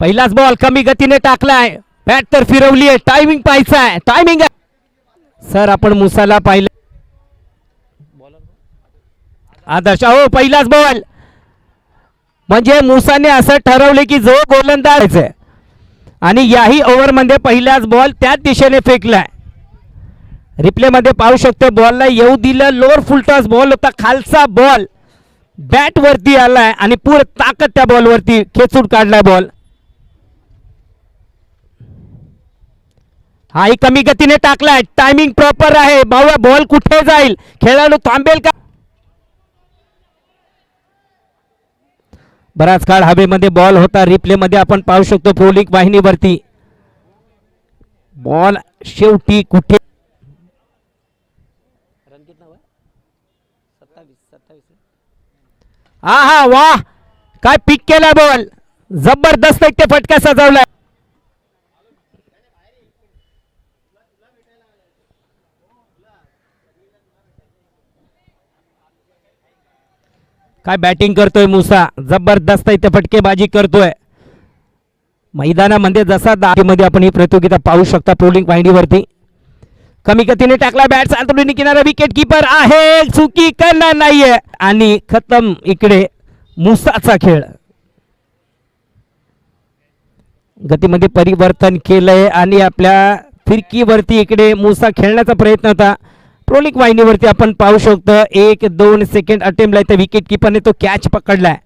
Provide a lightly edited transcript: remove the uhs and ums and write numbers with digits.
पहिलाच बॉल कमी गतीने टाकलाय, बॅट तर फिरवली आहे, टायमिंग पाहायचा आहे, टायमिंग सर आपण मुसाला पाहिलं आदर्श. हो पहिलाच बॉल म्हणजे मुसाने असं ठरवले की जो गोलंदाज आहे आणि याही ओव्हरमध्ये पहिलाच बॉल त्याच दिशेने फेकलाय. रिप्ले मध्ये पाहू शकतो बॉलला येऊ दिलं, लोअर फुलटॉस बॉल होता, खालचा बॉल बॅट वरती आलाय आणि पूर्ण ताकद त्या बॉल वरती खेचून काढलाय बॉल. हा कमी गतीने टाकलाय, टायमिंग प्रॉपर आहे. भाऊ बॉल कुठे जाईल, खेळाडू थांबेल का. बराच काळ हवेमध्ये बॉल होता. रिप्ले मध्ये आपण पाहू शकतो पोलिंग वाहिनीवरती बॉल शेवटी कुठे. हा हा वाह, काय पिक केला बॉल, जबरदस्त एक ते फटका सजवलाय. काय बॅटिंग करतोय मुसा, जबरदस्त इथे फटकेबाजी करतोय. मैदानामध्ये जसा दाटीमध्ये आपण ही प्रतियोगिता पाहू शकता पोलिंग वाहिनीवरती. कमी गतीने टाकला बॅट, सांतुलीने किनारा, विकेट कीपर आहे, चुकी करणार नाहीये आणि खतम इकडे मुसाचा खेळ. गतीमध्ये परिवर्तन केलंय आणि आपल्या फिरकीवरती इकडे मुसा खेळण्याचा प्रयत्न होता. ट्रोलिक वाहिनीवरती आपण पाहू शकतो 1-2 सेकंड अटेम्प्ट आहे, विकेट कीपरने तो कॅच पकडलाय.